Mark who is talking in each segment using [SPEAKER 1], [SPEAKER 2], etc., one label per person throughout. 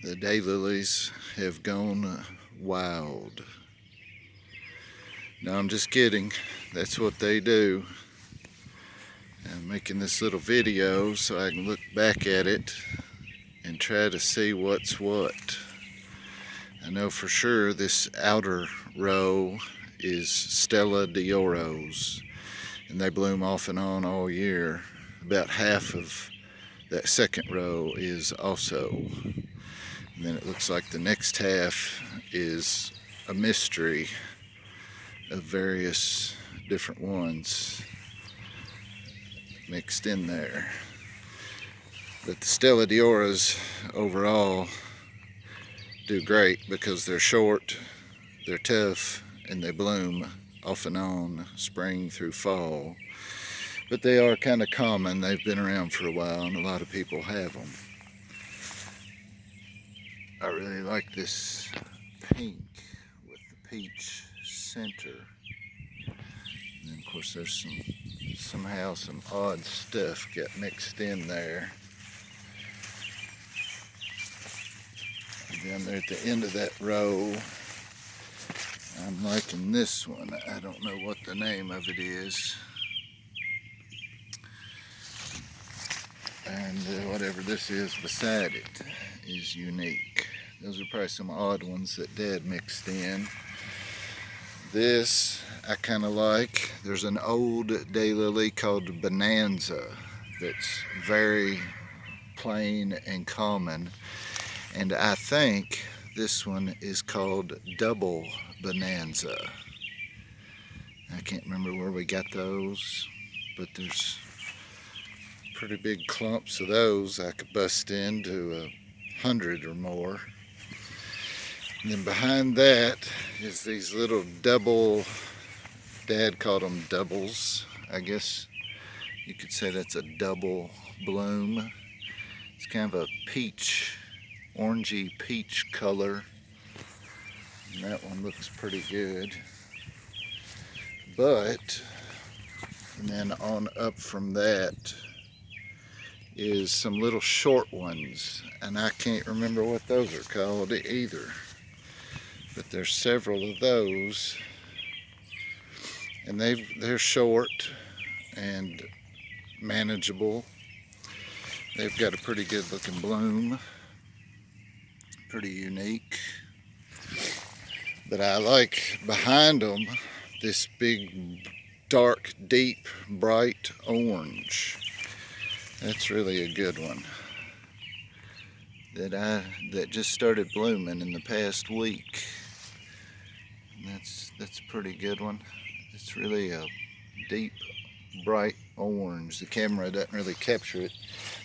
[SPEAKER 1] The daylilies have gone wild. No, I'm just kidding. That's what they do. I'm making this little video so I can look back at it and try to see what's what. I know for sure this outer row is Stella d'Oros, and they bloom off and on all year. About half of that second row is also. And then it looks like the next half is a mystery of various different ones mixed in there. But the Stella d'Oros overall do great because they're short, they're tough, and they bloom off and on spring through fall. But they are kind of common. They've been around for a while and a lot of people have them. I really like this pink with the peach center. And then of course there's somehow some odd stuff got mixed in there. And down there at the end of that row, I'm liking this one. I don't know what the name of it is. And whatever this is beside it is unique. Those are probably some odd ones that Dad mixed in. This I kind of like. There's an old daylily called Bonanza that's very plain and common. And I think this one is called Double Bonanza. I can't remember where we got those, but there's pretty big clumps of those. I could bust into 100 or more. And then behind that is these little double, Dad called them doubles. I guess you could say that's a double bloom. It's kind of a peach, orangey peach color. And that one looks pretty good. But, and then on up from that is some little short ones. And I can't remember what those are called either. But there's several of those. And they're short and manageable. They've got a pretty good looking bloom. Pretty unique. But I like behind them this big, dark, deep, bright orange. That's really a good one. That just started blooming in the past week. And that's a pretty good one. It's really a deep, bright orange. The camera doesn't really capture it.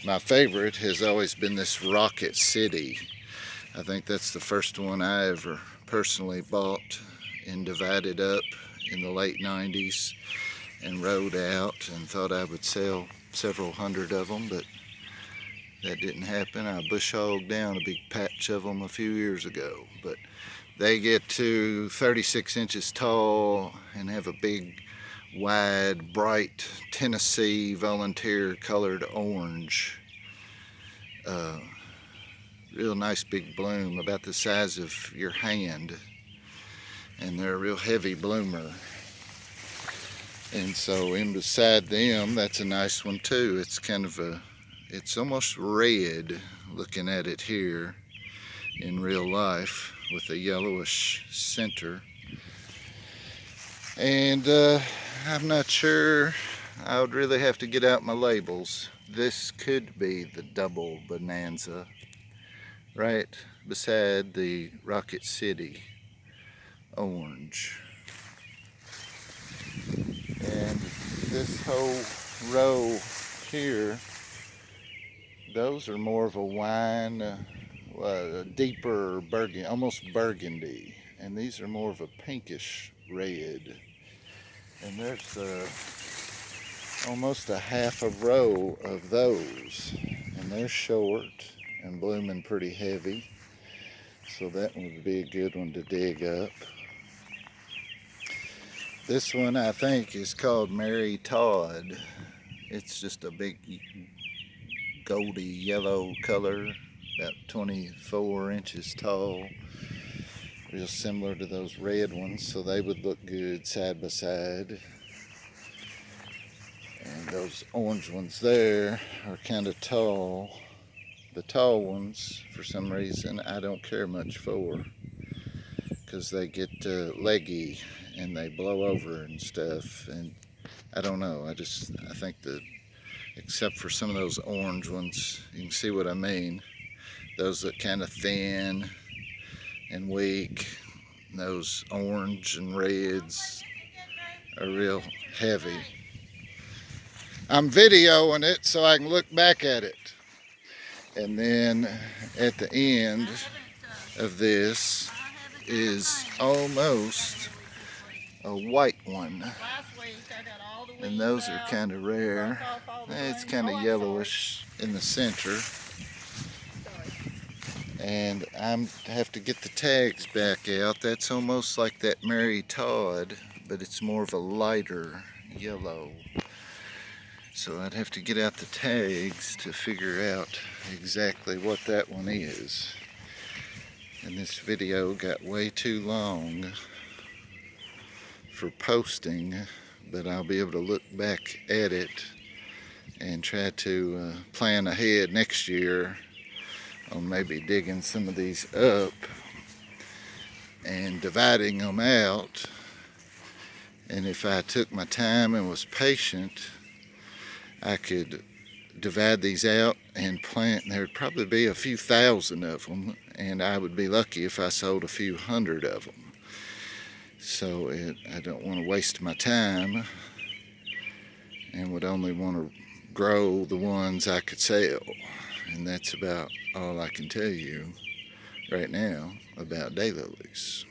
[SPEAKER 1] My favorite has always been this Rocket City. I think that's the first one I ever personally bought and divided up in the late 90s and rode out and thought I would sell several hundred of them, but that didn't happen. I bush hogged down a big patch of them a few years ago, but they get to 36 inches tall and have a big, wide, bright Tennessee volunteer colored orange. Real nice big bloom, about the size of your hand. And they're a real heavy bloomer. And so in beside them, that's a nice one too. It's kind of it's almost red looking at it here in real life with a yellowish center. And I'm not sure. I would really have to get out my labels. This could be the Double Bonanza right beside the Rocket City orange. And this whole row here, those are more of a wine, a deeper burgundy, almost burgundy. And these are more of a pinkish red. And there's almost a half a row of those. And they're short and blooming pretty heavy. So that one would be a good one to dig up. This one I think is called Mary Todd. It's just a big goldy yellow color. about 24 inches tall, real similar to those red ones, so they would look good side by side. And those orange ones there are kind of tall. The tall ones, for some reason, I don't care much for, because they get leggy and they blow over and stuff. And I don't know, I think that, except for some of those orange ones, you can see what I mean. Those look kind of thin and weak. Those orange and reds are real heavy. I'm videoing it so I can look back at it. And then at the end of this is almost a white one. And those are kind of rare. It's kind of yellowish in the center. And I have to get the tags back out. That's almost like that Mary Todd, but it's more of a lighter yellow. So I'd have to get out the tags to figure out exactly what that one is. And this video got way too long for posting, but I'll be able to look back at it and try to plan ahead next year on maybe digging some of these up and dividing them out. And if I took my time and was patient, I could divide these out and plant. There'd probably be a few thousand of them, and I would be lucky if I sold a few hundred of them. So I don't want to waste my time, and would only want to grow the ones I could sell. And that's about all I can tell you right now about daylilies.